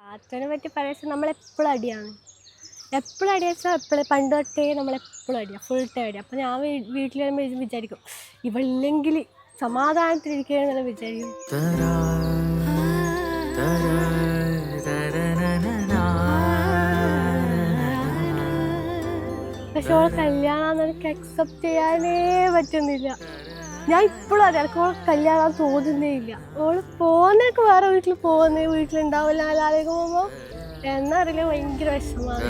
പാത്തുവിനെ പറ്റി പറയാൻ നമ്മളെപ്പോഴും അടിയാണ്. എപ്പോഴും അടിയാച്ചാൽ എപ്പോഴും പണ്ട് തൊട്ടേ നമ്മളെപ്പോഴും അടിയാണ്, ഫുൾ ടൈം അടി. അപ്പോൾ ഞാൻ വീട്ടിൽ വരുമ്പോൾ വിചാരിക്കും ഇവളില്ലെങ്കിൽ സമാധാനത്തിലിരിക്കുകയെന്നുള്ള വിചാരിക്കും. പക്ഷെ ഓളെ കല്യാണം എനിക്ക് അക്സെപ്റ്റ് ചെയ്യാനേ പറ്റുന്നില്ല. ഞാൻ ഇപ്പോഴും അറിയാം, എനിക്ക് ഓളെ കല്യാണം തോന്നുന്നേ ഇല്ല. ഓള് പോകുന്നൊക്കെ വേറെ വീട്ടിലുണ്ടാവില്ല അല്ലാതെയൊക്കെ പോകുമ്പോൾ എന്നറിയില്ല, ഭയങ്കര വിഷമമാണ്.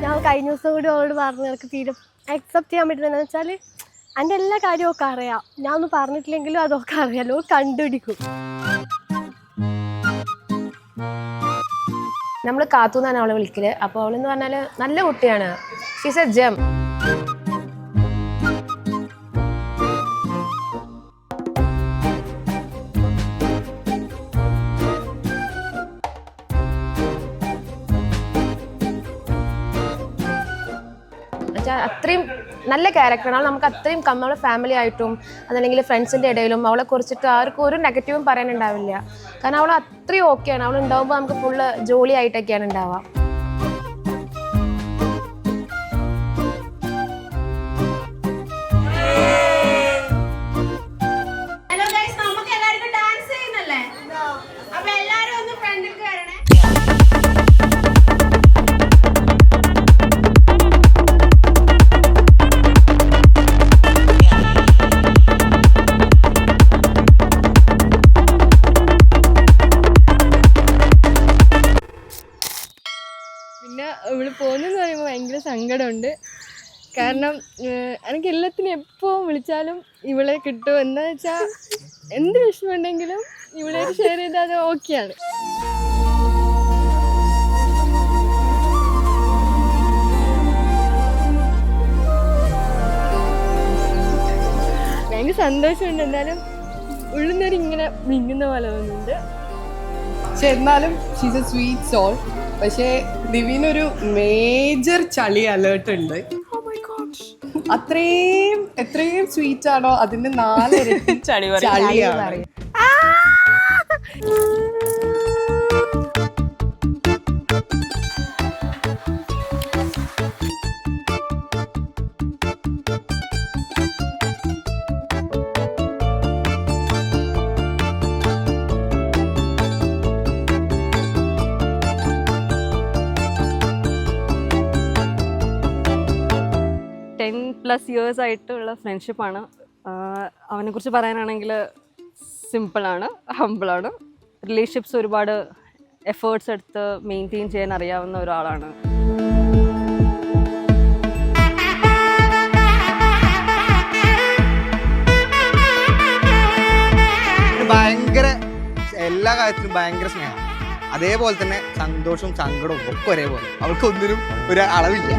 ഞാൻ കഴിഞ്ഞ ദിവസം കൂടി അവളോട് പറഞ്ഞു എനിക്ക് തീരെ അക്സെപ്റ്റ് ചെയ്യാൻ പറ്റുന്നതെന്ന് വെച്ചാൽ എൻ്റെ എല്ലാ കാര്യവും ഒക്കെ അറിയാം. ഞാൻ ഒന്നും പറഞ്ഞിട്ടില്ലെങ്കിലും അതൊക്കെ അറിയാലോ, കണ്ടുപിടിക്കും. നമ്മൾ കാത്തു എന്നാണ് അവളെ വിളിക്കല്. അപ്പോൾ അവളെന്ന് പറഞ്ഞാൽ നല്ല കുട്ടിയാണ്. She's a gem. അത്രയും നല്ല ക്യാരക്ടറാണ്. നമുക്ക് അത്രയും നമ്മുടെ ഫാമിലി ആയിട്ടും അതല്ലെങ്കിൽ ഫ്രണ്ട്സിൻ്റെ ഇടയിലും അവളെ കുറിച്ചിട്ട് ആർക്കും ഒരു നെഗറ്റീവും പറയാനുണ്ടാവില്ല. കാരണം അവൾ അത്രയും ഓക്കെയാണ്. അവൾ ഉണ്ടാകുമ്പോൾ നമുക്ക് ഫുള്ള് ജോലി ആയിട്ടൊക്കെയാണ് ഉണ്ടാവുക. പിന്നെ ഇവള് പോകുന്നെന്ന് പറയുമ്പോൾ ഭയങ്കര സങ്കടമുണ്ട്. കാരണം എനിക്ക് എല്ലാത്തിനും എപ്പോൾ വിളിച്ചാലും ഇവളെ കിട്ടും. എന്താ വെച്ചാൽ എന്ത് വിഷമമുണ്ടെങ്കിലും ഇവളെ ഷെയർ ചെയ്താൽ അത് ഓക്കെയാണ്. ഭയങ്കര സന്തോഷമുണ്ട്. എന്നാലും ഉള്ളുന്നേരം ഇങ്ങനെ വിങ്ങുന്ന പോലെ തോന്നുന്നുണ്ട്. പക്ഷെ എന്നാലും ഷീസ് എ സ്വീറ്റ് സോൾ. പക്ഷേ ദിവീനൊരു മേജർ ചളി അലേർട്ട് ഉണ്ട്. എത്രയും സ്വീറ്റ് ആണോ അതിന്റെ 4 ഇരട്ടി ചളിയാണ്. +10 ആയിട്ടുള്ള ഫ്രണ്ട്ഷിപ്പാണ്. അവനെക്കുറിച്ച് പറയാനാണെങ്കിൽ സിമ്പിളാണ്, ഹമ്പിളാണ്. റിലേഷൻഷിപ്സ് ഒരുപാട് എഫേർട്സ് എടുത്ത് മെയിൻറ്റെയിൻ ചെയ്യാൻ അറിയാവുന്ന ഒരാളാണ്. ഭയങ്കര എല്ലാ കാര്യത്തിലും ഭയങ്കര സ്നേഹം. അതേപോലെ തന്നെ സന്തോഷവും സങ്കടവും ഒക്കെ ഒരേപോലെ. അവൾക്കൊന്നിനും ഒരു അളവില്ല.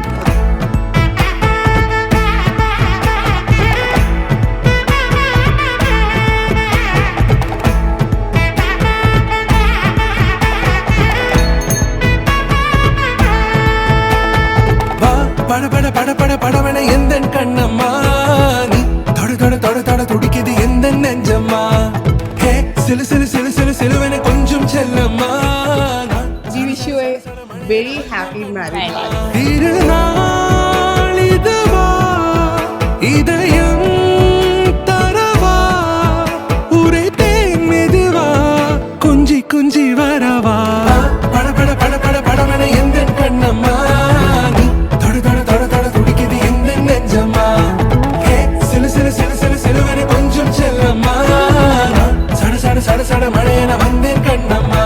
படபட எந்தன் கண்ணம்மா நீ தொட தொட தொட தொட துடிக்குது எந்தன் நெஞ்சம்மா ஹே சிலு சிலு சிலு சிலு சிலுவென கொஞ்சம் செல்லம்மா. We wish you a very happy marriage life. திருநாள் இதுவா இதயம் தரவா உரை தேன் மெதுவா கொஞ்சி கொஞ்சி வரவா படபட படபட படவன எந்தன் கண்ணம்மா நீ தொட தொட தொட தொட துடிக்குது எந்தன் நெஞ்சம்மா ஹே சிலு சிலு சிலு சிலு சிலுவென கொஞ்சம் செல்லம்மா சட சட சட சட மழையென வந்தேன் கண்ணம்மா.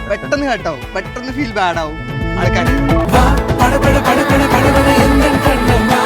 പെട്ടെന്ന് കേട്ടാവും, പെട്ടെന്ന് ഫീൽ ബാഡ് ആവും ആൾക്കാർ. பட பட பட பட படவன எந்தன் கண்ணம்மா